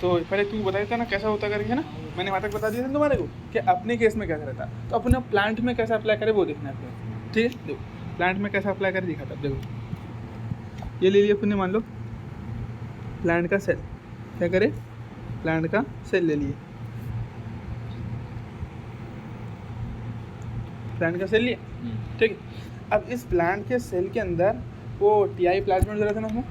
तो पहले तू बता देता ना कैसा होता करके, है ना। मैंने वहाँ तक बता दिया था तुम्हारे को कि अपने केस में क्या रहता, तो अपने प्लांट में कैसे अप्लाई करें वो देखना है अपने, ठीक है। देखो प्लांट में कैसे अप्लाई करें दिखाता। देखो ये ले लिया अपने, मान लो प्लांट का सेल, क्या करे, प्लांट का सेल ले लिए, प्लांट का सेल लिए, ठीक है। अब इस प्लांट के सेल के अंदर वो टीआई प्लाज्मिड जो रहता है ना उसमें,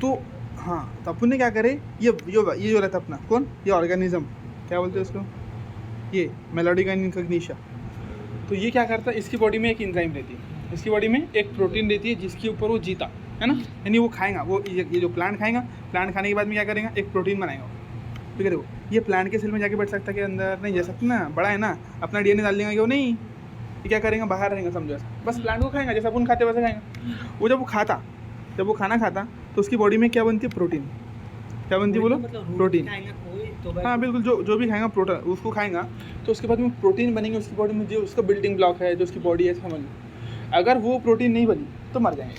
तो हाँ, तो अपन ने क्या करे, ये जो रहता अपना कौन, ये ऑर्गेनिज्म, क्या बोलते हैं उसको, ये मेलोडिकाइन इनकग्निशा। तो ये क्या करता है, इसकी बॉडी में एक एंजाइम रहती है, इसकी बॉडी में एक प्रोटीन रहती है जिसके ऊपर वो जीता, है ना। यानी वो खाएगा, वो ये जो प्लांट खाएगा, प्लांट खाने के बाद में क्या करेगा, एक प्रोटीन बनाएगा, ठीक है। देखो ये प्लांट के सेल में जाके बैठ सकता है कि अंदर नहीं जा सकता ना, बड़ा है ना, अपना डीएनए डाल देंगे, वो नहीं, ये क्या करेंगे, बाहर रहेंगे, समझो ऐसा, बस प्लांट को खाएगा जैसा अपन खाते वैसे खाएगा। वो जब वो खाना खाता तो उसकी बॉडी में क्या बनती है, प्रोटीन, क्या बनती है बोलो, प्रोटीन। हाँ बिल्कुल, जो भी खाएगा प्रोटीन उसको खाएगा, तो उसके बाद में प्रोटीन बनेंगे उसकी बॉडी में, जो उसका बिल्डिंग ब्लॉक है, जो उसकी बॉडी है, समझ लो। अगर वो प्रोटीन नहीं बनी तो मर जाएंगे।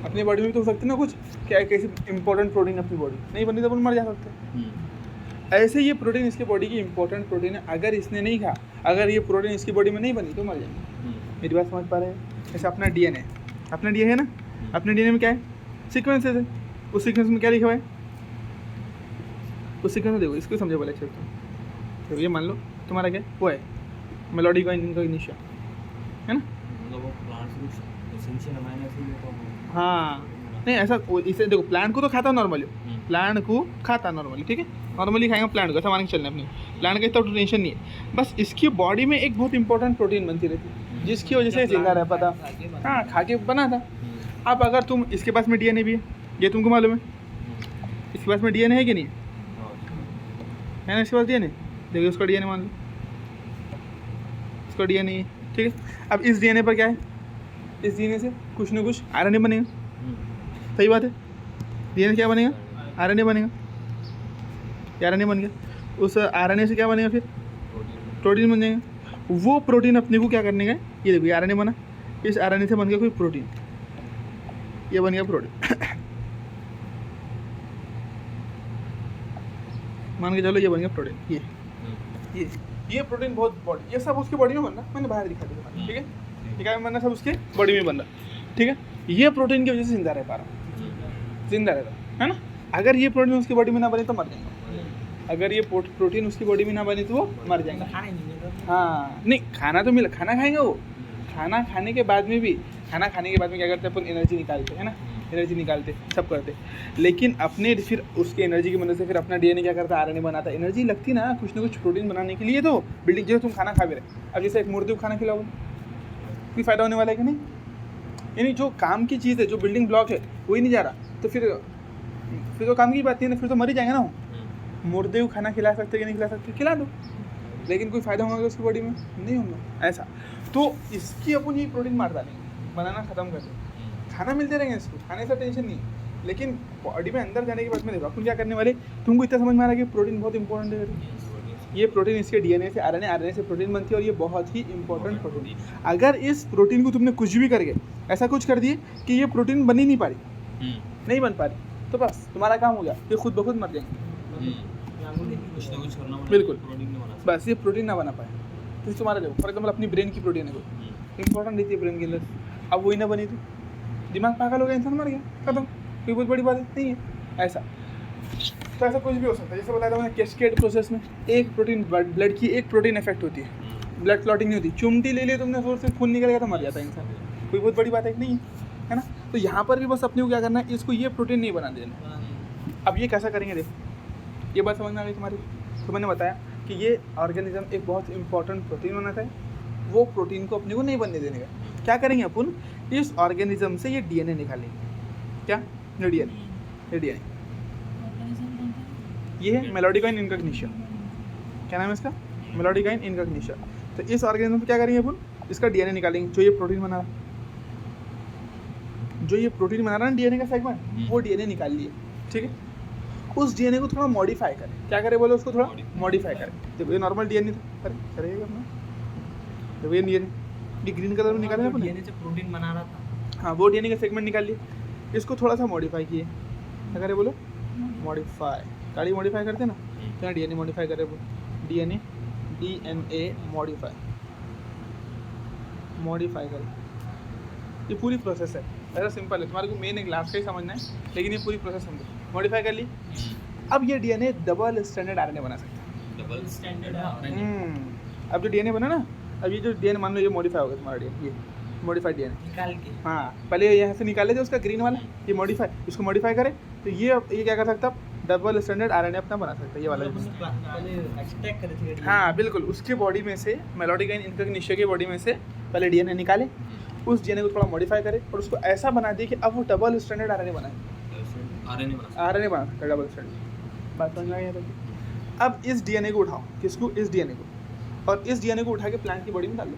अपनी बॉडी में तो हो सकती है ना कुछ, क्या कैसी इंपॉर्टेंट प्रोटीन अपनी बॉडी नहीं बनी तो अपन मर जा सकते। ऐसे ये प्रोटीन इसकी बॉडी की इंपॉर्टेंट प्रोटीन है, अगर इसने नहीं खा, अगर ये प्रोटीन इसकी बॉडी में नहीं बनी तो मर जाएंगे। मेरी बात समझ पा रहे हैं। जैसे अपना डीएनए है ना, अपने डीएनए में क्या है, सीक्वेंसेस है, उस सीक्वेंस में क्या लिखा हुआ है, उस सीक्वेंस में देखो, इसको समझे बोले अच्छे तो ये मान लो तुम्हारा क्या वो है, मेलोडिकाइन इनकग्निशा, है ना। हाँ नहीं ऐसा, इसे देखो प्लांट को तो खाता नॉर्मली, प्लांट को खाता नॉर्मली, ठीक है, नॉर्मली खाएंगे प्लांट को, ऐसा मान के चलना अपने, प्लांट का इतना तो टेंशन नहीं है। बस इसकी बॉडी में एक बहुत इंपॉर्टेंट प्रोटीन बनती रहती है जिसकी वजह से जिंदा रह पाता, हाँ खा के बना था। अब अगर तुम, इसके पास में डीएनए भी है, ये तुमको मालूम है, इसके पास में डीएनए है कि नहीं है ना, इसके पास डीएनए, देखिए उसका डीएनए मान लो, उसका डीएनए है, ठीक है। अब इस डीएनए पर क्या है, इस डीएनए से कुछ ना कुछ आरएनए बनेगा, सही बात है, डीएनए क्या बनेगा, आरएनए बनेगा, आरएनए बन गया, उस आरएनए से क्या बनेगा, फिर प्रोटीन बन जाएगा। वो प्रोटीन अपने को क्या करने का है, ये देखो आरएनए बना, इस आरएनए से बन गया कोई प्रोटीन, ये बन गया प्रोटीन मान के चलो ये बन गया प्रोटीन, ये प्रोटीन बहुत बॉडी, ये सब उसकी बॉडी में बन रहा, मैंने बाहर दिखा दिया, ठीक है, क्या में बनना, सब उसके बॉडी में बन रहा, ठीक है। ये प्रोटीन की वजह से जिंदा रह पा रहा, जिंदा रहता है ना। अगर ये प्रोटीन उसकी बॉडी में ना बने तो मर जाएंगे, अगर ये प्रोटीन उसकी बॉडी में ना बने तो वो मर जाएंगे। हाँ नहीं, खाना तो मिला, खाना खाएंगे वो, खाना खाने के बाद में भी, खाना खाने के बाद में क्या करते हैं अपन, एनर्जी निकालते हैं ना, एनर्जी निकालते सब करते, लेकिन अपने फिर उसके एनर्जी की मदद से फिर अपना डीएनए क्या करता है, आरएनए बनाता है, एनर्जी लगती ना कुछ प्रोटीन बनाने के लिए, तो बिल्डिंग जो तुम खाना खा भी रहे, अब जैसे एक मुर्दे को खाना खिलाओ, कोई फ़ायदा होने वाला है कि नहीं, यानी जो काम की चीज़ है, जो बिल्डिंग ब्लॉक है वही नहीं जा रहा, तो फिर तो काम की बात नहीं है, फिर तो मर ही जाएंगे ना। मुर्दे को खाना खिला सकते कि नहीं खिला सकते, खिला दो, लेकिन कोई फ़ायदा होगा उसकी बॉडी में, नहीं होगा ऐसा। तो इसकी अपन ये प्रोटीन मार डालेंगे, बनाना ख़त्म कर देंगे, खाना मिलते रहेंगे इसको, खाने से टेंशन नहीं है, लेकिन बॉडी में अंदर जाने के बाद में देखो अपन क्या करने वाले, तुमको इतना समझ में आ रहा है कि प्रोटीन बहुत इंपॉर्टेंट है। ये प्रोटीन इसके डीएनए से, आरएनए से प्रोटीन बनती है, और ये बहुत ही इंपॉर्टेंट प्रोटीन। अगर इस प्रोटीन को तुमने कुछ भी करके ऐसा कुछ कर दिए कि ये प्रोटीन बन ही नहीं पा रही, नहीं बन पा रही, तो बस तुम्हारा काम हो गया, ये खुद ब खुद मर जाएंगे। बिल्कुल, बस ये प्रोटीन ना बना पाए तो तुम्हारा, देखो फॉर एग्जाम्पल अपनी ब्रेन की प्रोटीन है कोई इंपॉर्टेंट रहती है ब्रेन के अंदर, अब वही ना बनी तो दिमाग पागल हो गया, इंसान मर गया, खत्म, कोई बहुत बड़ी बात नहीं है ऐसा। तो ऐसा कुछ भी हो सकता है, जैसे बताया था मैंने, कैस्केड प्रोसेस में एक प्रोटीन, ब्लड की एक प्रोटीन इफेक्ट होती है, ब्लड क्लॉटिंग नहीं होती, चुमटी ले लिया तुमने जोर से, खून निकल गया तो मर जाता है इंसान, कोई बहुत बड़ी बात है कि नहीं है ना। तो यहाँ पर भी बस अपने को क्या करना है, इसको ये प्रोटीन नहीं बना देना। अब ये कैसा करेंगे, देखो ये बात समझ में आ गई तुम्हारी। तो मैंने बताया कि ये ऑर्गेनिज्म एक बहुत इंपॉर्टेंट प्रोटीन बनाता है, वो प्रोटीन को अपने को नहीं बनने देने का क्या करेंगे अपन, इस ऑर्गेनिज्म से ये डीएनए निकालेंगे, क्या ये डीएनए ये है मेलोडिकाइन इनकग्निशा, क्या नाम है इसका, मेलोडिकाइन इनकग्निशा। तो इस ऑर्गेनिज्म पे क्या करेंगे अपन, इसका डीएनए निकालेंगे, जो ये प्रोटीन बना रहा है डीएनए का सेगमेंट, वो डीएनए निकाल लिए, ठीक है। उस डीएनए को थोड़ा मॉडिफाई करें, क्या करें बोलो, उसको थोड़ा मॉडिफाई करें। देखो ये नॉर्मल डीएनए था, करेगा अपना, देखो ये डीएनए, ये ग्रीन कलर में निकाला अपन, डीएनए से प्रोटीन बना रहा था, हाँ वो डीएनए का सेगमेंट निकाल लिए, इसको थोड़ा सा मॉडिफाई किए, क्या करें बोलो, मॉडिफाई, गाड़ी मॉडिफाई करते ना, तो यहाँ DNA मॉडिफाई करे, DNA मॉडिफाई करे। ये पूरी प्रोसेस है, ऐसा सिंपल है, तुम्हारे को मेन एक लास्ट का ही समझना है, लेकिन ये पूरी प्रोसेस समझो। मॉडिफाई कर ली, अब ये DNA डबल स्टैंडर्ड RNA बना सकता है। डबल स्टैंडर्ड अब जो DNA बना ना, अब ये जो DNA मान लो ये मॉडिफाई हो गया तुम्हारा DNA, ये मॉडिफाइड DNA निकाल के, हाँ पहले यहाँ से निकाले थे उसका ग्रीन वाला, ये मॉडिफाई, इसको मॉडिफाई करे तो ये क्या कर सकता है, डबल स्टैंडर्ड RNA अपना बना सकता है, ये वाला। पहले एक्सट्रैक्ट करे थे। हाँ बिल्कुल, उसके बॉडी में से मेलोडिकाइन इनकग्निशिया के बॉडी में से पहले DNA निकाले, उस DNA को थोड़ा मॉडिफाई करे और उसको ऐसा बना दिए कि अब वो डबल स्टैंडर्ड RNA बनाए, RNA बना सकता है डबल स्टैंडर्ड। बात समझ में आ गई? अब इस DNA को उठाओ, किसको, इस DNA को, और इस DNA को उठा के प्लांट की बॉडी में डाल दो।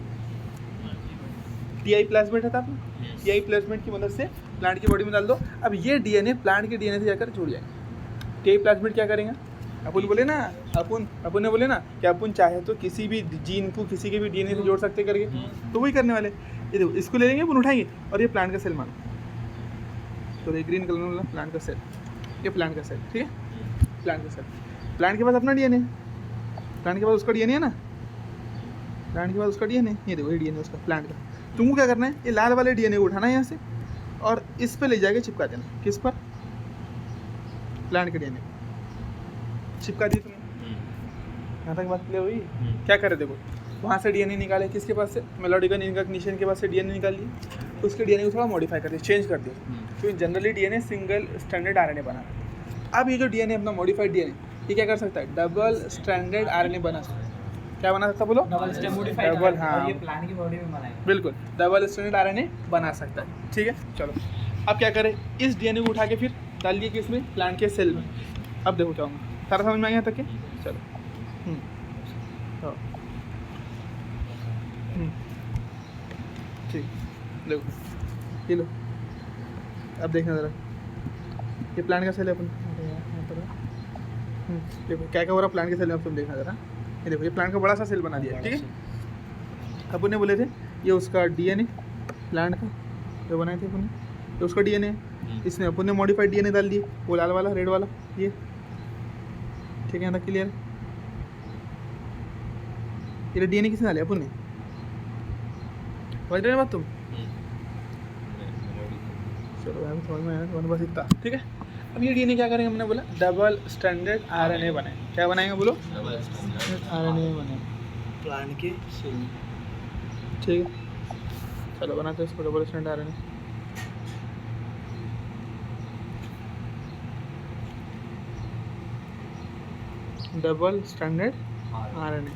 TI प्लाज्मिड है था अपना, TI प्लाज्मिड की मदद से प्लांट की बॉडी में डाल दो। अब ये DNA प्लांट के DNA से जाकर जुड़ जाएंगे। TI प्लाज्मिड क्या करेंगे, अपन बोले ना, अपन ने बोले ना कि अपन चाहे तो किसी भी जीन को किसी के भी DNA से जोड़ सकते करके, तो वही करने वाले। ये देखो, इसको ले लेंगे, अपन उठाएंगे और ये प्लांट का सेल मानो, तो ये ग्रीन कलर वाला प्लांट का सेल, ये प्लांट का सेल, ठीक है, प्लांट का सेल। प्लांट के पास अपना DNA, प्लांट के पास उसका DNA है ना, प्लांट के पास उसका DNA, ये देखो ये DNA उसका प्लांट का। तुमको क्या करना है, ये लाल वाले DNA को उठाना है यहाँ से और इस पे ले जाके चिपका देना, किस पर, प्लांट के DNA चिपका दी तुमने। यहाँ तक बात क्लियर हुई? क्या करे, देखो वहाँ से DNA निकाले, किसके पास से, मेलोडिकाइन इनकग्निशिया के पास से DNA निकाल लिए, उसके DNA को थोड़ा मॉडिफाई कर दिया, चेंज कर दिया, क्योंकि generally DNA single standard RNA बना है। अब ये जो DNA अपना मॉडिफाइड DNA, ये क्या कर सकता है, डबल स्टैंडर्ड RNA बना सकता है। क्या बना सकता, बोलो, डबल स्टैंडर्ड, डबल, हाँ ये प्लांट की बॉडी में बनाएंगे, बिल्कुल डबल स्टैंडर्ड RNA बना सकता है, ठीक है। चलो अब क्या करें, इस DNA को उठा के फिर डाल दिए किसमें, प्लांट के सेल में। अब देखो क्या होगा, सारा समझ में आ गया तक के, चलो ठीक, देखो ये लो, अब देखना ज़रा, ये प्लांट का सेल है अपन, देखो क्या क्या हो रहा प्लांट के सेल में, अब तुम देखना ज़रा, ये देखो ये प्लांट का बड़ा सा सेल बना दिया, ठीक है। अपन ने बोले थे ये उसका DNA प्लांट का जो बनाए थे अपन ने, ये उसका DNA, इसमें अपन ने मॉडिफाइड DNA डाल दिए, वो लाल वाला रेड वाला, ये ठीक है, यहाँ तक क्लियर है। ये DNA किसने डाले, अपन ने, समझ रहे बात तुम, चलो यहाँ समझ में आया, बस इतना, ठीक है। अब ये DNA क्या करेंगे, हमने बोला डबल स्टैंडर्ड RNA बनाए, क्या बनाएंगे बोलो, डबल स्टैंडर्ड RNA बनाए प्लांट के सेल, ठीक है। चलो बनाते हैं इसको double standard RNA। Double standard RNA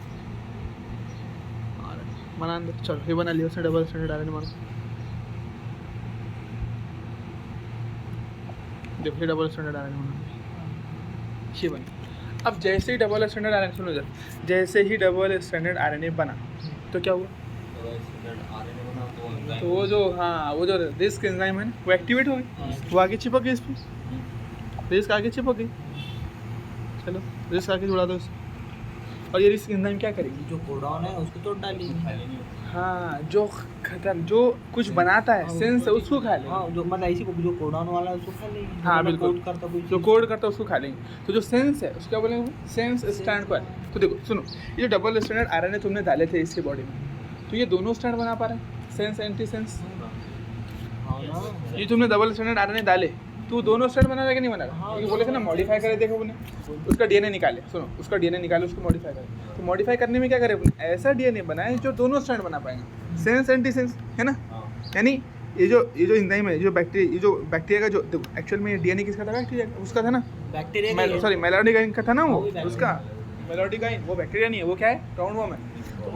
बना दो, चलो ये बना लिया उसने, डबल स्टैंडर्ड RNA बना, देखिए डबल स्टैंडर्ड RNA बना, ये बना। अब जैसे ही डबल स्टैंडर्ड RNA, सुनो जरा, जैसे ही डबल स्टैंडर्ड RNA बना तो क्या हुआ, तो वो जो, हाँ वो जो रिस्क एंजाइम है ना, वो एक्टिवेट हो गई, वो आगे चिपक गई, इस पर रिस्क आगे चिपक गई, चलो रिस्क आगे जुड़ा दो इससे, और ये रिस्क एंजाइम क्या करेगी, जो कोडॉन है उसको तोड़ डाली, हाँ जो खतर जो कुछ बनाता है सेंस है उसको खा लेंगे, हाँ जो मतलब ऐसी जो कोडॉन वाला है उसको खा लेंगे, हाँ बिल्कुल, जो कोड करता है उसको खा लेंगे। तो जो सेंस है उसको क्या बोलेंगे, सेंस स्टैंड पर। तो देखो सुनो, ये जो डबल स्टैंडर्ड RNA तुमने डाले थे इसके बॉडी में, तो ये दोनों स्टैंड बना पा रहे हैं, सेंस एंटी सेंस, ये तुमने डबल स्टैंडर्ड RNA डाले तो दोनों स्टैंड बना रहा कि नहीं बना रहा, ये बोले थे ना मॉडिफाई करे, देखो उन्हें उसका DNA निकाले, सुनो उसका DNA निकाले, उसको मॉडिफाई करे, तो मॉडिफाई करने में क्या करे, ऐसा DNA बनाए जो दोनों स्टैंड बना पाएंगे, सेंस एंटी सेंस, है ना। यानी ये जो एंजाइम है, जो बैक्टीरिया, ये जो बैक्टीरिया का जो, देखो एक्चुअल में DNA किसका था, बैक्टीरिया उसका था ना, बैक्टीरिया, सॉरी मेलोडिकाइन का था ना, वो उसका मेलोडिकाइन, वो बैक्टीरिया नहीं है, वो क्या है, राउंड वर्म है, तो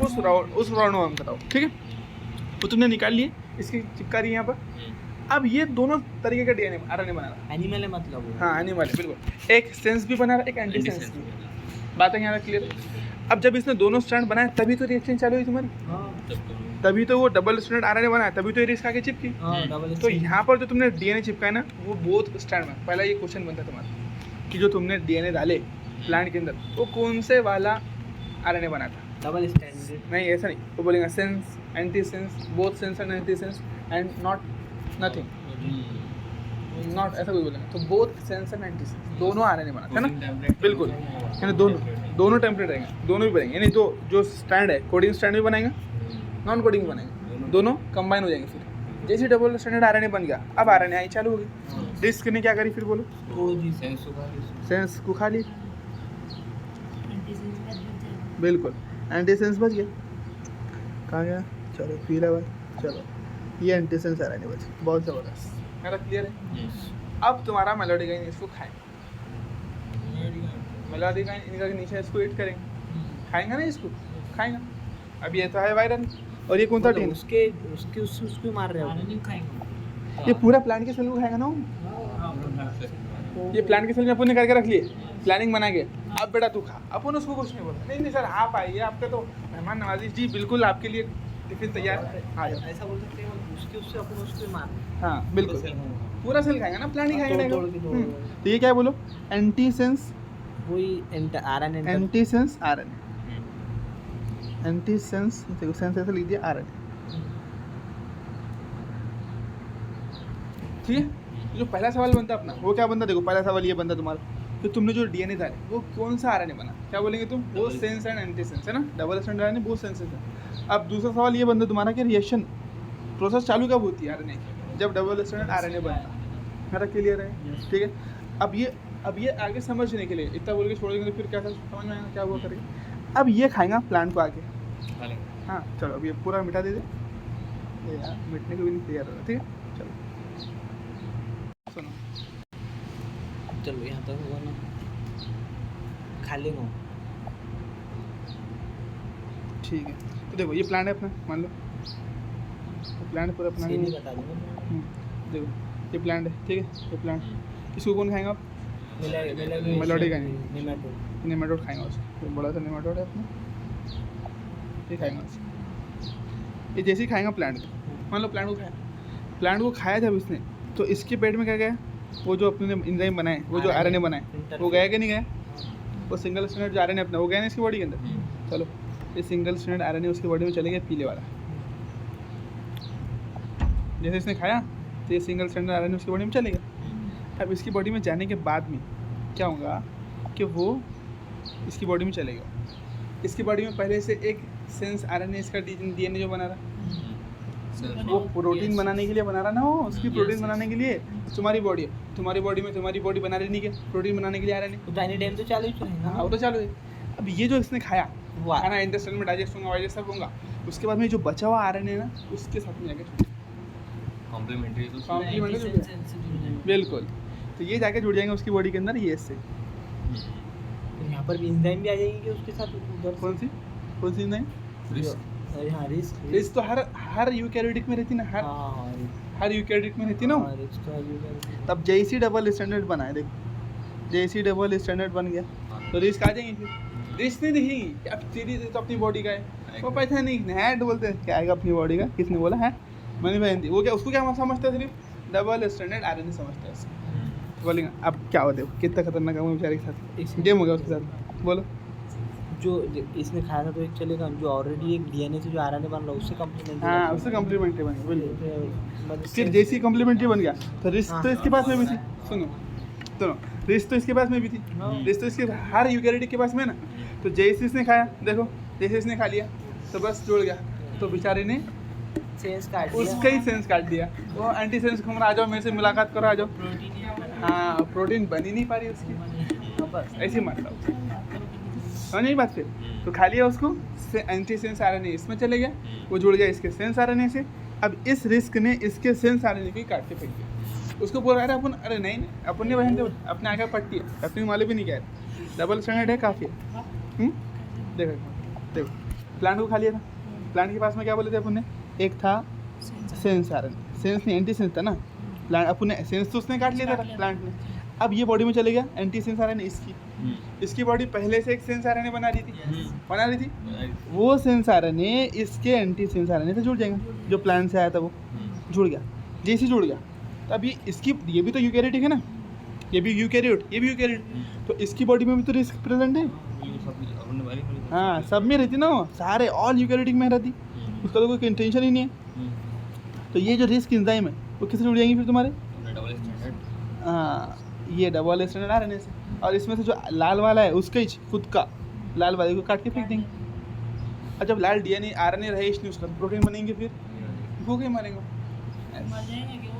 उस राउंड वर्म का था, ठीक है। वो तुमने निकाल लिए, इसकी चिपका रही है यहाँ पर। अब ये दोनों तरीके का DNA RNA बना रहा है, एनिमल है मतलब, हाँ एनिमल है बिल्कुल, एक सेंस भी बना रहा है, एक एंटी सेंस भी, बात है यहाँ तक क्लियर। अब जब इसने दोनों स्टैंड बनाए तभी तो रिएक्शन चालू हुई तुम्हारी, तभी तो वो डबल स्टैंडर्ड RNA बनाया, तभी तो ये रिस्क आगे चिपकी। तो यहाँ पर जो तुमने DNA चिपकाया ना, वो बोथ स्टैंड में, पहला ये क्वेश्चन बनता है तुम्हारा कि जो तुमने DNA डाले प्लांट के अंदर, वो कौन से वाला RNA बना था, डबल स्टैंडर्ड, नहीं ऐसा नहीं, वो बोलेंगे sense anti sense, both sense and anti sense and not nothing, not ऐसा कोई बोलेंगे तो both sense and anti sense दोनों आरएनए बनाते हैं ना, बिल्कुल, यानी दोनों टेम्पलेट रहेंगे, दोनों भी बनेंगे, यानी तो जो स्टैंड है कोडिंग स्टैंड भी बनेगा, नॉन कोडिंग भी बनेंगे, दोनों कंबाइन हो जाएंगे। फिर जैसे डबल स्टैंडर्ड आरएनए बन गया, अब आरएनए आई चालू हो गई, डिस्क ने क्या करी फिर बोलो, वो जी सेंस को खा ली, बिल्कुल एंटी सेंस बच गया, कहाँ गया, चलो पी लेवल, चलो ये एंटी सेंस आरएनए बच गया, बहुत ज़बरदस्त, मेरा क्लियर है। अब तुम्हारा मेलोडी गाइन इसको खाएंगे, मेलोडी गाइन इनका नीचे इसको हिट करेंगे, खाएंगे ना इसको, खाएंगे। अब ये तो है वायरल, और ये कौन सा टीम, उसके मार रहे हो। ये पूरा प्लांट के सेल को खाएगा ना, ये प्लांट के सेल में अपन ने करके रख लिए, प्लानिंग बना के, अब बेटा तू खा, अपन उसको कुछ नहीं बोला, नहीं सर आप आइए, आपका तो मेहमान नवाजी जी, बिल्कुल आपके लिए टिफिन तैयार है, आ जाओ, ऐसा बोल सकते हैं उसके अपन उसको मार, हाँ बिल्कुल पूरा सेल खाएगा ना, प्लांट ही खाएगा। तो ये क्या है बोलो, एंटी सेंस, वही RNA, anti sense RNA, anti sense, देखो सेंस ऐसे लिख दिया आरएनए, ठीक है। जो पहला सवाल बनता अपना वो क्या बनता, देखो पहला सवाल ये बनता तुम्हारा, तो तुमने जो डीएनए डाले वो कौन सा आरएनए बना, क्या बोलेंगे तुम, वो सेंस एंड एंटी सेंस है ना, डबल स्टैंडर्ड आरएनए वो सेंस है। अब दूसरा सवाल ये बनता तुम्हारा कि रिएक्शन प्रोसेस चालू कब होती है आरएनए की, जब डबल स्टैंडर्ड आरएनए बनता, मेरा क्लियर है, ठीक है। अब ये आगे समझने के लिए इतना बोल के छोड़ देंगे, फिर क्या समझ में आएगा क्या हुआ करेगा। अब ये खाएगा प्लांट को आके, हाँ चलो अब ये पूरा मिटा दे दे यार, मिटने को भी नहीं तैयार हो रहा, ठीक है चलो सुनो, चलो यहाँ तक होगा ना, खा लेंगे, ठीक है। तो देखो ये प्लांट है अपना, मान लो प्लांट पूरा अपना नहीं बता दूँगा, देखो ये प्लांट है, ठीक है, ये प्लांट, इसको कौन खाएगा आप, मेलोडी गाइन, नेमाटोड खाएंगे उसको, तो बड़ा सा नेमाटोड है अपना, ये खाएंगे उसको, ये जैसे ही खाएंगा प्लांट को, मान लो प्लांट को खाया जब इसने, तो इसके पेट में क्या गया, वो जो अपने एंजाइम बनाए, वो जो आरएनए बनाए, वो गया कि नहीं गया, वो सिंगल स्ट्रैंडेड जो आरएनए अपना वो गया ना इसकी बॉडी के अंदर, चलो ये सिंगल स्ट्रैंडेड आरएनए उसकी बॉडी में चले गया पीले वाला, जैसे इसने खाया तो ये सिंगल स्ट्रैंडेड आरएनए उसकी बॉडी में चले गया। अब इसकी बॉडी में जाने के बाद में क्या होगा कि वो इसकी बॉडी में चलेगा, इसकी बॉडी में पहले से एक सेंस आरएनए इसका डीएनए जो बना रहा, वो प्रोटीन बनाने के लिए बना रहा ना, वो उसकी प्रोटीन बनाने के लिए, तुम्हारी बॉडी है, तुम्हारी बॉडी में तुम्हारी बॉडी बना रही नहीं क्या प्रोटीन बनाने के लिए आरएनए, तो टाइनी टाइम तो चालू ही रहेगा, हाँ वो तो चालू है। अब ये जो इसने खाया खाना इंटेस्टाइन में डाइजेस्ट होगा, वाइजेस्ट सब होगा, उसके बाद में जो बचा हुआ आरएनए ना उसके साथ में जाके कॉम्प्लीमेंट्री, बिल्कुल, तो ये जाके जुड़ जाएंगे उसकी बॉडी के अंदर, ये इससे यहाँ पर भी एंजाइम भी आ जाएगी कि उसके साथ उधर कौन सी एंजाइम, हाँ रिस्क तो हर यूकैरियोटिक में रहती ना, हर यूकैरियोटिक में रहती ना, तब जैसी डबल स्टैंडर्ड बनाए, देखो जैसी डबल स्टैंडर्ड बन गया तो रिस्क आ जाएंगे, फिर रिस्क नहीं दिखेगी, अब तेरी तो अपनी बॉडी का है, वो पता नहीं हैड बोलते हैं, क्या आएगा अपनी बॉडी का, किसने बोला है, मैंने बहन थी, वो क्या उसको क्या समझता है, सिर्फ डबल स्टैंडर्ड आरएनए समझता है उसको, बोलेंगे अब क्या होता है, कितना खतरनाक है बेचारे के साथ, गेम हो गया उसके साथ, बोलो जो इसने खाया था तो एक चलेगा, जो ऑलरेडी एक डीएनए से जो आरएनए बन रहा है उससे कम्प्लीमेंट्री, हाँ उससे कम्प्लीमेंट्री बन गया, फिर जैसी कम्प्लीमेंट्री बन गया तो रिस्क तो इसके पास में भी थी, सुनो रिस्क तो इसके पास में भी थी, रिस्क तो इसके हर यूकैरियोटिक के पास में ना, तो जैसे इसने खाया, देखो जैसे इसने खा लिया तो बस जुड़ गया, तो बेचारे ने सेंस काट दिया, उसका ही सेंस काट दिया, वो एंटी सेंस घूम रहा, आ जाओ मेरे से मुलाकात करो, आ जाओ, हाँ प्रोटीन बन ही नहीं पा रही उसकी, बस ऐसी मतलब समझ नहीं बात, फिर तो खा लिया उसको, एंटी सेंस आरएनए इसमें चले गया, वो जुड़ गया इसके सेंस आरएनए से, अब इस रिस्क ने इसके सेंस आरएनए को काट के फेंक दिया, उसको बोल रहा है अपन, अरे नहीं अपन ने बहन अपने आगे पट्टी है, अपनी माले भी नहीं कह रहे, डबल स्टैंडर्ड है काफ़ी है, देखो प्लांट को खा लिया था, प्लांट के पास में क्या बोले थे अपन ने, एक था सेंस आरएनए, सेंस नहीं एंटी सेंस था ना, प्लांट अपन ने सेंस तो उसने काट लिया था प्लांट ने, अब ये बॉडी में चले गया एंटी सेंस आरएनए इसकी बॉडी पहले से एक सेंस आरएनए बना रही थी, वो सेंस आरएनए इसके एंटी सेंस आरएनए से जुड़ जाएगा, जो प्लांट से आया था वो जुड़ गया, जैसे जुड़ गया तो अभी इसकी, ये भी तो यूकैरियोटिक है ना, ये भी यूकैरियोट, तो इसकी बॉडी में भी तो रिस्क प्रेजेंट है, हाँ सब में रहती ना, वो सारे ऑल यूकैरियोटिक में रहती, उसका तो कोई इंटेंशन ही नहीं है, तो ये जो रिस्क एंजाइम है वो किससे जुड़ जाएंगी फिर तुम्हारे, ये डबल स्टैंडर्ड आरएनए से, और इसमें से जो लाल वाला है उसका ही खुद का लाल वाले को काट के फेंक देंगे। और जब लाल डीएनए आरएनए रहे नहीं उसका प्रोटीन बनेंगे, फिर भूखे मरेंगे।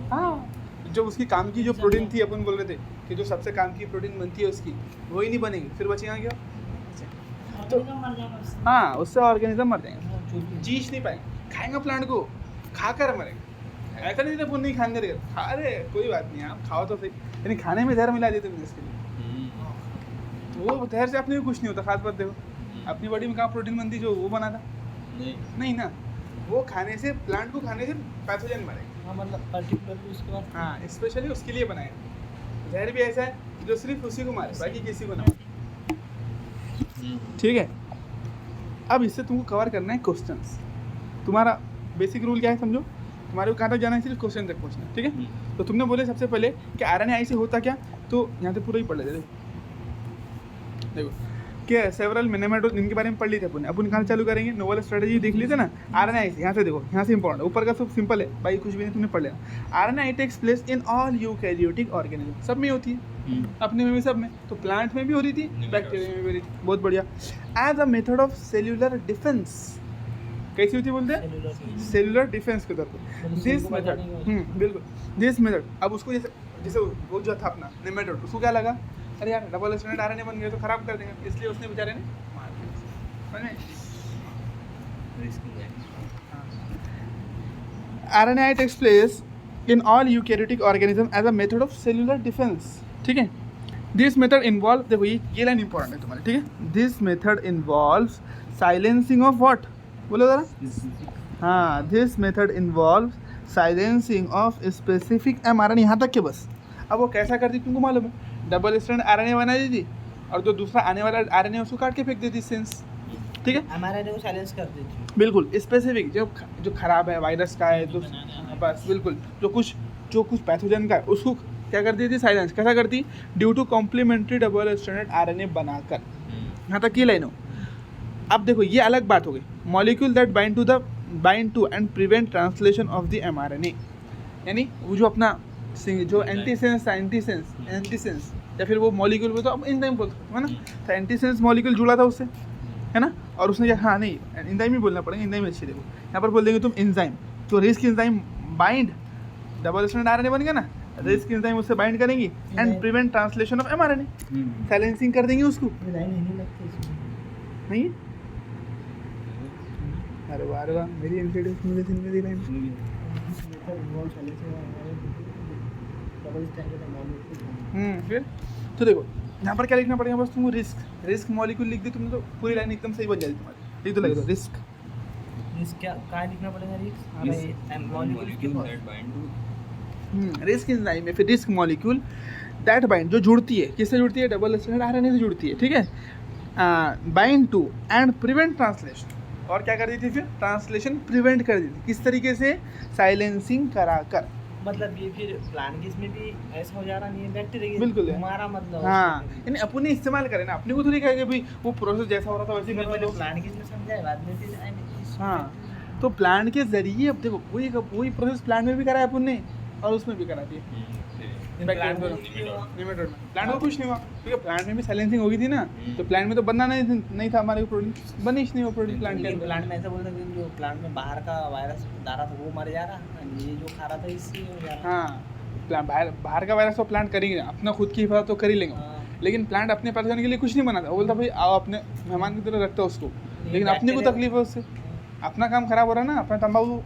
हाँ, जब उसकी काम की जो प्रोटीन थी, अपन बोल रहे थे कि जो सबसे काम की प्रोटीन बनती है उसकी, वही नहीं बनेगी, फिर बचेगा क्या? तो हाँ, उससे ऑर्गेनिज्म मर जाएंगे, जीच नहीं पाएंगे। खाएंगे प्लांट को, खाकर मरेंगे। ऐसा नहीं था पुण्य नहीं खाने देगा, खा रहे कोई बात नहीं, आप खाओ तो सही, यानी खाने में जहर मिला देते इसके लिए। वो जहर से अपने भी कुछ नहीं होता। खास बात देखो, अपनी बॉडी में कहाँ प्रोटीन बनती जो वो बना था? नहीं ना, वो खाने से, प्लांट को खाने से पैथोजन मरेगा। हाँ, मतलब पर्टिकुलरली उसके बाद। हाँ, स्पेशली उसके लिए बनाया। जहर भी ऐसा है जो सिर्फ उसी को मारे, बाकी किसी को ना मारे। ठीक है, अब इससे तुमको कवर करना है क्वेश्चंस। तुम्हारा बेसिक रूल क्या है समझो, तुम्हारे को कहाँ तक जाना है? सिर्फ क्वेश्चन तक पहुँचना है। ठीक है, तो तुमने बोले सबसे पहले कि आरएनए आई से होता क्या, तो यहाँ से पूरा ही पढ़ लेते। देखो क्या सेवरल नेमेटोड, इनके बारे में पढ़ ली थे अपन कहाँ चालू करेंगे? नोवल स्ट्रेटजी देख लिए थे ना। आरएनए आई से, यहाँ से देखो, यहाँ से इंपॉर्टेंट, ऊपर का सब सिंपल है भाई, कुछ भी नहीं, तुमने पढ़ लेना। RNA takes place in all eukaryotic organism, सब में होती है, अपने में भी, सब में। तो प्लांट में भी हो रही थी, बैक्टीरिया में भी हो रही थी। बहुत बढ़िया। As a method of cellular defence, कैसी होती है बोलते हैं? सेल्यूलर डिफेंस के तौर पर दिस मेथड। बिल्कुल, दिस मेथड। अब उसको जैसे जैसे वो जो था अपना नेमेटोड, उसको क्या लगा? अरे यार डबल स्टैंडर्ड आरएनए बन गया तो खराब कर देंगे, इसलिए उसने बेचारे ने मार दिया। RNA takes place in all eukaryotic organism as a method of cellular defence. ठीक है, दिस मेथड इन्वॉल्व, देखो ये लाइन इंपॉर्टेंट है तुम्हारे। ठीक है, this method involves silencing of what, बोलो जरा। हाँ, this method involve silencing of specific mRNA, यहाँ तक के बस। अब वो कैसा करती तुमको मालूम है? डबल स्ट्रैंड आरएनए बना देती और जो दूसरा आने वाला आरएनए उसको काट के फेंक देती सेंस। ठीक है, एमआरएनए को साइलेंस कर देती। बिल्कुल स्पेसिफिक, जो खराब है, वायरस का है, जो बस बिल्कुल जो कुछ पैथोजन का है, उसको क्या कर देती? साइलेंस। कैसा करती? Due to complementary double stranded RNA बनाकर। यहाँ तक की लाइन हो। अब देखो ये अलग बात हो गई। Molecule that bind to and prevent translation of the mRNA, यानी वो जो अपना जो एंटीसेंस या फिर वो मॉलिक्यूल बोलते हो, एंजाइम बोलते है ना, तो एंटीसेंस मॉलिक्यूल जुड़ा था उससे, है ना, और उसने क्या, हाँ नहीं एंजाइम ही बोलना पड़ेगा, एंजाइम अच्छी। देखो यहाँ पर बोल देंगे तुम एंजाइम, तो risk enzyme bind, double stranded RNA बन गया ना, रिस्क एंजाइम उससे बाइंड करेंगी and prevent translation of mRNA, silencing कर देंगे उसको। नहीं, अरे वाह मेरी इंट्रोड्यूस मुझे थी मेरी लाइन। फिर तो देखो यहाँ पर क्या लिखना पड़ेगा? बस तुमको रिस्क मॉलिक्यूल लिख दी तुमने तो पूरी लाइन एकदम सही बन जाएगी तुम्हारी। लिख तो लग रहा रिस्क क्या लिखना पड़ेगा? रिस्क एंजाइम में, फिर रिस्क मॉलिक्यूल दैट बाइंड, जो जुड़ती है, किससे जुड़ती है? डबल स्टैंडर्ड आरएनए से जुड़ती है। ठीक है, bind to and prevent translation, और क्या कर दी थी? फिर ट्रांसलेशन प्रिवेंट कर दी थी। किस तरीके से? साइलेंसिंग कराकर। मतलब ये फिर प्लांट किस में भी ऐसा हो जा रहा नहीं है, बैक्टीरिया बिल्कुल हमारा मतलब। हाँ, यानी अपने इस्तेमाल करें ना, अपने को थोड़ी कहेंगे भाई वो प्रोसेस जैसा हो रहा था वैसे ही करना दो। प्लांट किस में समझाए बाद में फिर हाँ, तो प्लांट के जरिए अब देखो वही प्रोसेस प्लांट में भी करा है अपन ने और उसमें भी करा दिया प्लांट को कुछ नहीं हुआ, क्योंकि प्लांट में भी साइलेंसिंग हो गई थी ना, तो प्लांट में तो बनना नहीं था, हमारे प्रोडक्ट बनी नहीं वो प्रोडक्ट प्लांट के अंदर। प्लांट में ऐसा बोलते हैं जो प्लांट में बाहर का वायरस आ रहा था वो मर जा रहा, ये जो खा रहा था इससे हो जा रहा। हाँ, बाहर का वायरस तो प्लांट करेंगे, अपना खुद की हिफाजत तो कर ही लेंगे, लेकिन प्लांट अपने पैथोजन के लिए कुछ नहीं बनाता। वो बोलता भाई आओ अपने मेहमान की तरह रखता उसको, लेकिन अपने को तकलीफ है उससे, अपना काम खराब हो रहा है ना, अपना तंबाकू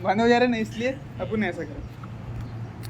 बंद हो जा रहे हैं ना, इसलिए अपन ऐसा करें।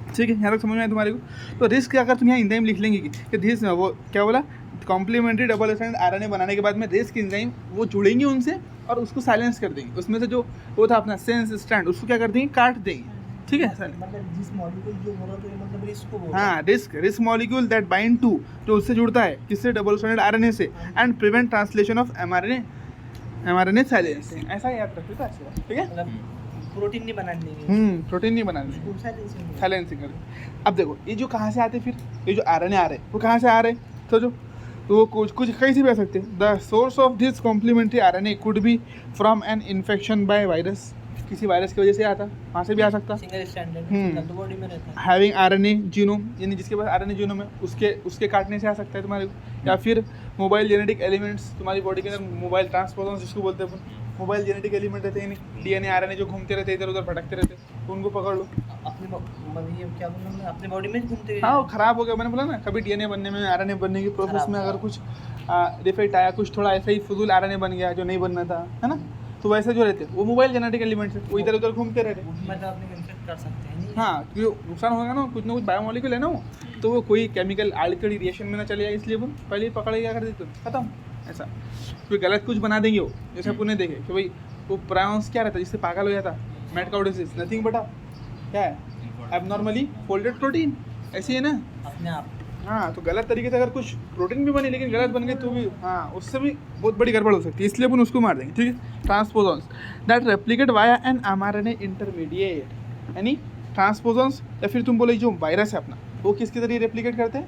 ठीक है, यहाँ तक समझ में आया तुम्हारे को? तो रिस्क अगर तुम यहाँ एंजाइम लिख लेंगे कि दिस वो क्या बोला, कॉम्प्लीमेंट्री डबल स्टैंड आरएनए बनाने के बाद में रिस्क एंजाइम वो जुड़ेंगे उनसे और उसको साइलेंस कर देंगे। उसमें से जो वो था अपना सेंस स्ट्रैंड, उसको क्या कर देंगे? काट देंगे। ठीक है, मतलब जिस मॉलिक्यूल जो बोला तो ये मतलब रिस्क को बोल हाँ, RISC molecule that bind to, जो उससे जुड़ता है किससे? डबल स्टैंडर्ड आरएनए से, and prevent translation of mRNA silencing. ऐसा याद रखिए तो अच्छा है। ठीक है, प्रोटीन नहीं बनाने प्रोटीन नहीं बनाने, साइलेंसिंग कर। अब देखो ये जो कहाँ से आते, फिर ये जो आरएनए आ रहे वो कहाँ से आ रहे? तो वो कुछ कहीं से भी आ सकते हैं। The source of this complementary RNA could be from an infection by virus. किसी वायरस की वजह से आता, वहाँ से भी आ सकता। Single stranded hmm. तो बॉडी में रहता है। हैविंग आरएनए जीनोम, यानी जिसके पास आरएनए जीनोम है उसके काटने से आ सकता है तुम्हारे को। या फिर मोबाइल जेनेटिक एलिमेंट्स, तुम्हारी बॉडी के अंदर मोबाइल ट्रांसपोजन जिसको बोलते हैं अपन, मोबाइल जेनेटिक एलिमेंट रहते हैं, डीएनए आरएनए जो घूमते रहते हैं इधर उधर भटकते रहते हैं, तो उनको पकड़ लो। अपनी मतलब ये क्या बोल रहा हूँ, अपनी बॉडी में घूमते हुए हाँ वो खराब हो गया, मैंने बोला ना, कभी डीएनए बनने में, आरएनए बनने की प्रोसेस खराब में हुआ। अगर कुछ डिफेक्ट आया, कुछ थोड़ा ऐसा ही फजूल आरएनए बन गया जो नहीं बनना था, है ना, तो वैसे जो रहते वो मोबाइल जेनेटिक एलिमेंट्स है, वो इधर उधर घूमते रहते। मतलब अपने इन्फेक्ट कर सकते हैं नहीं? हाँ, क्योंकि नुकसान होगा ना कुछ बायोमोलिक्यूल है ना वो, तो वो कोई केमिकल आल्कली रिएक्शन में ना चले जाए, इसलिए वो पहले ही पकड़ के क्या कर देते खत्म ऐसा। कोई गलत कुछ बना देंगे वो, जैसे अपन ने देखे कि भाई वो प्रायोंस क्या रहता है जिससे पागल हो जाता, मैड काउ डिजीज, नथिंग बटा क्या है, एबनॉर्मली फोल्डेड प्रोटीन, ऐसे है ना। अपने आप हाँ, तो गलत तरीके से अगर कुछ प्रोटीन भी बनी लेकिन गलत बन गई तो भी हाँ उससे भी बहुत बड़ी गड़बड़ हो सकती है, इसलिए अपन उसको मार देंगे, ठीक है। Transposons that replicate via an mRNA intermediate, यानी ट्रांसपोजॉन्स, या फिर तुम बोले जो वायरस है अपना, वो किसके जरिए रेप्लिकेट करते हैं,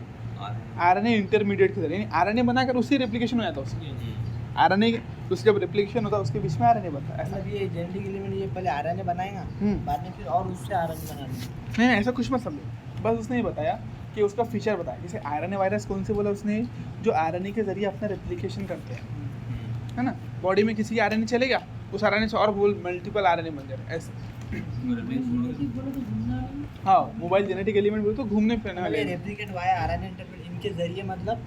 आरएनए इंटरमीडिएट के जरिए, यानी आरएनए बनाकर उसी रेप्लिकेशन हो जाता है उसका, आरएनए उससे जब रेप्लिकेशन होता है उसके बीच में आरएनए बनता है, ऐसा। मतलब ये जेनेटिक एलिमेंट ये पहले आरएनए बनाएगा, बाद में फिर और उससे आरएनए बनाएगा। नहीं ऐसा कुछ मत समझो, बस उसने ये बताया कि उसका फीचर बताया, जैसे आरएनए वायरस कौन से बोला उसने, जो आरएनए के जरिए अपना रेप्लिकेशन करते हैं, है ना। बॉडी में किसी की आरएनए चलेगा, उस आरएनए से और मल्टीपल आरएनए बन जाए ऐसे। हाँ, मोबाइल जेनेटिक एलिमेंट बोले तो घूमने फिरने वाले। रेप्लिकेट वाया आरएनए इंटरमीडिएट इनके जरिए मतलब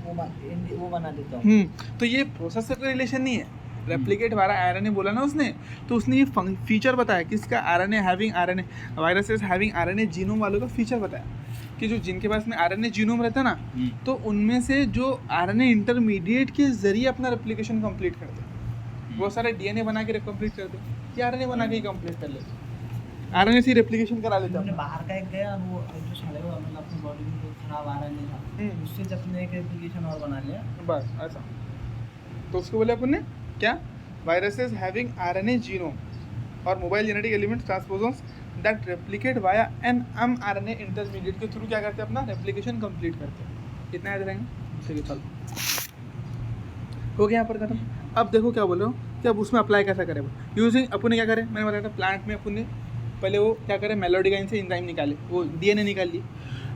वो बना देता हूँ। तो ये प्रोसेस से कोई रिलेशन नहीं है, रेप्लिकेट वाला आरएनए बोला ना उसने, तो उसने ये फीचर बताया किसका, RNA having RNA, viruses having RNA genome वालों का फीचर बताया कि जो जिनके पास में आरएनए जीनोम रहता है ना, तो उनमें से जो आरएनए इंटरमीडिएट के जरिए अपना रेप्लिकेशन कंप्लीट करते हैं, बहुत सारे डीएनए बना के कंप्लीट करते हैं, ये आरएनए बना के ही कंप्लीट कर लेते हैं, आरएनए से रेप्लिकेशन करा लेते हमने हैं। बाहर का एक गया वो जो साले वो मतलब अपनी बॉडी में कोई खराब आरएनए था, उससे जब अपने एक रेप्लिकेशन और बना लिया बस ऐसा, तो उसको बोले अपन ने क्या, वायरसेस हैविंग आरएनए जीनोम और mobile genetic elements transposons that replicate via an mRNA intermediate के थ्रू क्या करते हैं, अपना रेप्लिकेशन कंप्लीट करते हैं। इतना याद रहेंगे, ठीक है चलो हो गया यहाँ पर खत्म। अब देखो क्या बोल रहा हूँ कि अब उसमें अप्लाई कैसा करें, यूजिंग अपन ने क्या करें, मैंने बताया था प्लांट में अपन ने पहले वो क्या करें, मेलोडिगाइन से एंजाइम निकाले, वो डीएनए निकाल लिए,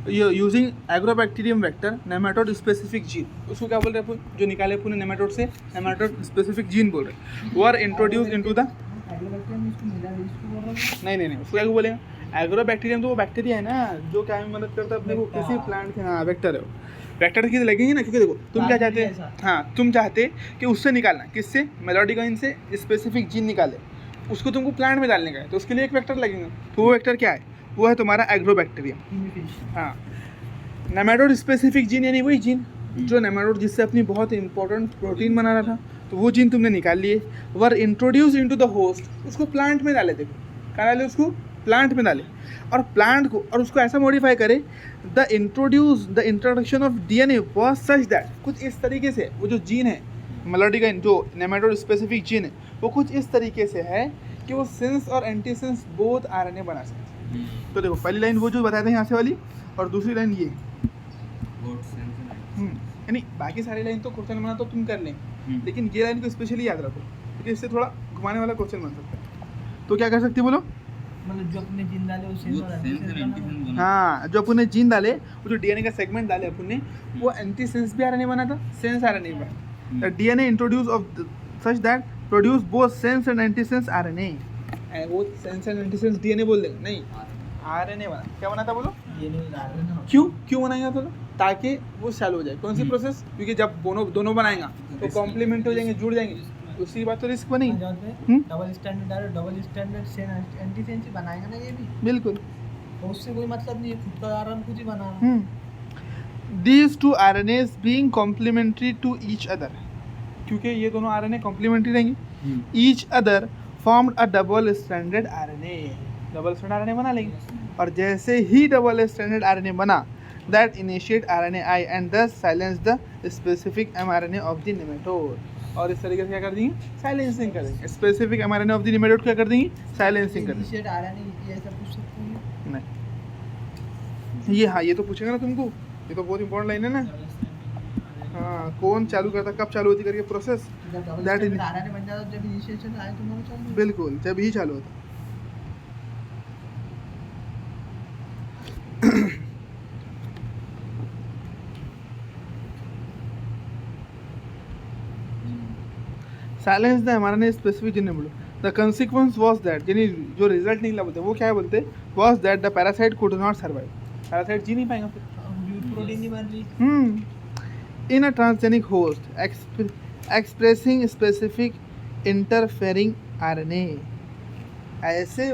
using agrobacterium vector nematode specific gene, उसको क्या बोल रहे हैं अपन, जो निकाले अपन ने नेमाटोड से, नेमाटोड स्पेसिफिक जीन बोल रहे हैं, वो आर इंट्रोड्यूस इनटू द, नहीं उसको क्या बोलेंगे, एग्रोबैक्टीरियम तो वो बैक्टीरिया है ना जो क्या में मदद करता है अपने को किसी प्लांट के, हाँ वेक्टर है वो, वेक्टर की लगेंगे ना, क्योंकि देखो तुम क्या चाहते हैं, हाँ तुम चाहते कि उससे निकालना, किससे, मेलोडिगाइन से स्पेसिफिक जीन निकाले, उसको तुमको प्लांट में डालने का है, तो उसके लिए एक वेक्टर लगेगा, तो वो वेक्टर क्या है, वो है तुम्हारा एग्रोबैक्टीरियम। हाँ, नेमाटोड स्पेसिफिक जीन यानी वही जीन जो नेमाटोड जिससे अपनी बहुत इंपॉर्टेंट प्रोटीन बना रहा था, तो वो जीन तुमने निकाल लिए, वर इंट्रोड्यूस इनटू द होस्ट, उसको प्लांट में डाले, देखो क्या डाले, उसको प्लांट में डाले, और प्लांट को और उसको ऐसा मॉडिफाई करे, the introduction of DNA was such that, कुछ इस तरीके से वो जो जीन है मेलोडिगाइन जो नेमाटोड स्पेसिफिक जीन है, वो कुछ इस तरीके से है कि वो सेंस और एंटीसेंस बोथ आरएनए बना सकते हैं। तो देखो पहली लाइन वो जो बताए थे यहाँ से वाली, और दूसरी लाइन ये, यानी बाकी सारी लाइन तो क्वेश्चन बना तो तुम कर लें, लेकिन ये लाइन को स्पेशली याद रखो क्योंकि इससे थोड़ा घुमाने वाला क्वेश्चन बन सकता है। तो क्या कर सकती बोलो, मतलब जो अपने जीन डाले वो सेंस और एंटीसेंस, हाँ जो अपन ने जीन डाले, वो जो डीएनए का सेगमेंट डाले अपन ने, वो एंटीसेंस भी आरएनए बना था, सेंस आरएनए बना, DNA introduce of such that produce both sense and antisense RNA, वो सेंस एंड एंटीसेंस डीएनए बोल देंगे, नहीं आरएनए बना, क्या बना था बोलो, क्यों बनाएगा बोलो, ताकि वो चालू हो जाए, कौन सी प्रोसेस, क्योंकि जब दोनों बनाएगा तो कॉम्प्लीमेंट हो जाएंगे, जुड़ जाएंगे, उसी बात तो रिस्क बनेगी। डबल स्टैंडर्ड सेंस एंटीसेंस बनाएगा ना ये भी, बिल्कुल, तो उससे कोई मतलब नहीं है, खुद का आरएनए खुद ही बना रहा है। These two RNAs being complementary to each other, क्योंकि ये दोनों RNA complementary रहेंगे, each other formed a double stranded RNA, double strand RNA बना लेंगे, और जैसे ही डबल स्ट्रैंडेड RNA बना, that initiate RNAi and thus silence the specific mRNA of the nematode, और इस तरीके से क्या कर देंगे, साइलेंसिंग कर देंगे, specific mRNA of the nematode क्या कर देंगे, साइलेंसिंग कर देंगे। आरएनए ये सब पूछ सकते हैं नहीं ये, हाँ ये तो पूछेगा ना तुमको, ये तो बहुत इंपॉर्टेंट लाइन है ना, हाँ कौन चालू करता, कब चालू होती करके प्रोसेस, दैट इज आरएनए बन जाता जब इनिशिएशन आए तो चालू, बिल्कुल जब ही चालू होता, silence the mRNA specific gene बोलो द कंसिक्वेंस वाज दैट, यानी जो रिजल्ट निकला बोलते वो क्या है बोलते was that the parasite could not survive, parasite जी नहीं पाएगा फिर। प्रोटीन नहीं बन रही। In a transgenic host expressing specific interfering RNA, ऐसे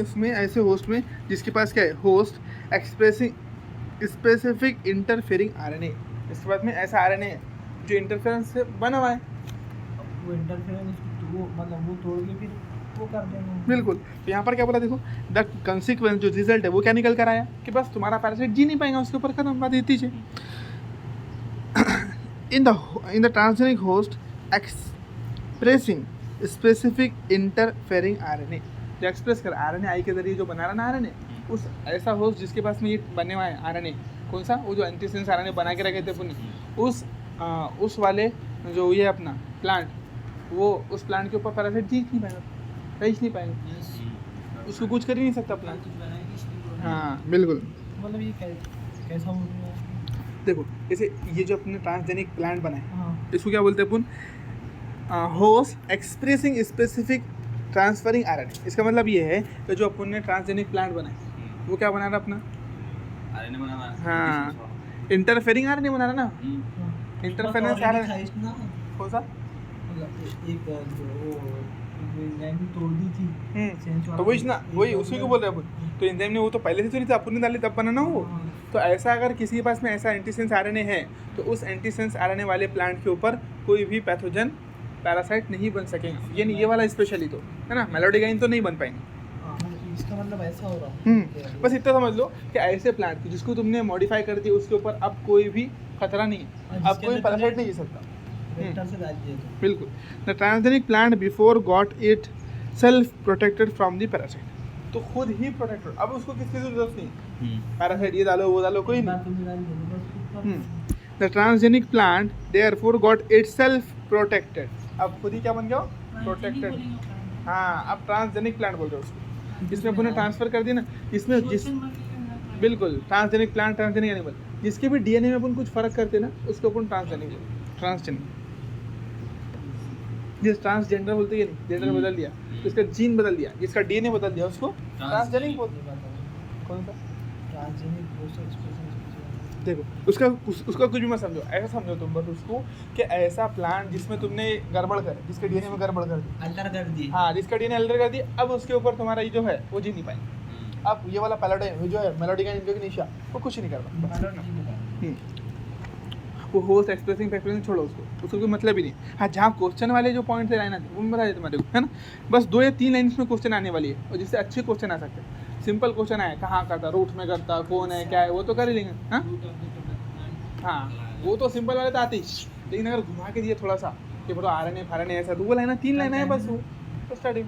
उसमें ऐसे होस्ट में जिसके पास क्या है host expressing specific interfering RNA, इसके बाद में ऐसा आरएनए है जो इंटरफेरेंस से बना हुआ है। वो इंटरफेरेंस वो मतलब वो तोड़ के फिर वो कर देंगे। बिल्कुल, तो यहाँ पर क्या बोला देखो द कंसिक्वेंस जो रिजल्ट है वो क्या निकल कर आया कि बस तुम्हारा पैरासाइट जी नहीं पाएगा, उसके ऊपर खत्म बात इतनी है। In the transgenic host expressing specific interfering RNA, जो एक्सप्रेस कर आरएनए आई के जरिए जो बना रहा ना आरएनए, उस ऐसा होस्ट जिसके पास में ये बने हुआ है आरएनए, कौन सा वो जो एंटीसेंस आरएनए बना के रखे थे पुण्य, उस वाले जो ये अपना प्लांट, वो उस प्लांट के ऊपर पैरासाइट जी नहीं पाएगा, रह नहीं पाएगा, उसको कुछ कर ही नहीं सकता प्लांट। हाँ बिल्कुल, मतलब ये कैसा हो रहा है? देखो जैसे ये जो अपने ट्रांसजेनिक प्लांट बना है हाँ। इसको क्या बोलते हैं अपन, host expressing specific transferring RNA. इसका मतलब ये है कि जो अपन ने ट्रांसजेनिक प्लांट बनाया वो क्या बना रहा अपना आरएनए बना रहा है। हाँ इंटरफेरिंग आरएनए बना रहा ना, इंटरफेरेंस आरएनए ना कौन सा, मतलब एक वो एंजाइम तोड़ दी थी सेंस तो वाला। वही ना, वही उसी को बोल रहे हैं अपन, तो एंजाइम ने वो तो पहले से तो नहीं था, अपन ने डाली तब बना ना वो। तो ऐसा अगर किसी के पास में ऐसा एंटीसेंस आरएनए है तो उस एंटीसेंस आरएनए वाले प्लांट के ऊपर कोई भी पैथोजन पैरासाइट नहीं बन सकेगा, यानी ये वाला स्पेशली तो है ना, मेलोडिगाइन तो नहीं बन पाएंगे। इसका मतलब ऐसा हो रहा है। बस इतना समझ लो कि ऐसे प्लांट जिसको तुमने मॉडिफाई कर दिया उसके ऊपर अब कोई भी खतरा नहीं है, अब कोई पैरासाइट नहीं जी सकता। वेक्टर से डाल दिया तो बिल्कुल, the transgenic plant before got it self protected from the parasite, तो खुद ही प्रोटेक्टेड, अब उसको किसकी जरूरत नहीं, पैरासाइट ये डालो वो डालो कोई नहीं। तुमने डाल दिया बस। The transgenic plant therefore got it self protected, अब खुद ही क्या बन गया प्रोटेक्टेड। हाँ अब ट्रांसजेनिक प्लांट बोल रहे हो उसको, इसमें अपने ट्रांसफर कर दिया ना, इसमें जिस बिल्कुल ट्रांसजेनिक प्लांट ट्रांसजेनिक एनिमल जिसके भी डीएनए में अपन कुछ फर्क करते ना उसको अपन ट्रांसजेनिक बोलते, ट्रांसजेनिक। जिस ट्रांसजेंडर बोलते हैं नहीं, जेंडर बदल दिया तो इसका जीन बदल दिया, जिसका डीएनए बदल दिया उसको ट्रांसजेनिक बोलते हैं। कौन सा ट्रांसजेनिक प्रोसेस एक्सप्रेशन देखो उसका कुछ भी मत समझो, ऐसा समझो तुम बस उसको कि ऐसा प्लांट जिसमें तुमने गड़बड़ कर, जिसके डीएनए में गड़बड़ कर दी, अल्टर कर दी। हाँ जिसका डीएनए अल्टर कर दी, अब उसके ऊपर तुम्हारा ये जो है वो जी नहीं पाएंगे। अब ये वाला पैराडाइम जो है मेलोडिगाइन इंडोगिनेशिया वो कुछ नहीं कर पाता, वो होस्ट एक्सप्रेसिंग फैक्टरिंग छोड़ो उसको कोई मतलब ही नहीं। हाँ जहाँ क्वेश्चन वाले जो पॉइंट लाइन आते हैं वो मैं बता देता तुम्हारे को, है ना, बस 2 या 3 लाइन इसमें क्वेश्चन आने वाली है और जिससे अच्छे क्वेश्चन आ सकते हैं। सिंपल क्वेश्चन आए कहाँ करता, रूट में करता, कौन है क्या है वो तो कर ही लेंगे। हाँ वो तो सिंपल वाले तो आते ही, लेकिन अगर घुमा के दिए थोड़ा सा कि बोलो आरएनए फारएनए ऐसा, तो वो लाइन 3 लाइन है बस, वो तो स्टार्टिंग।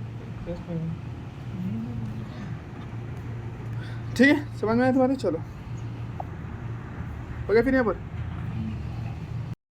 ठीक है समझ में आया तुम्हारे, चलो हो गया फिर यहाँ पर।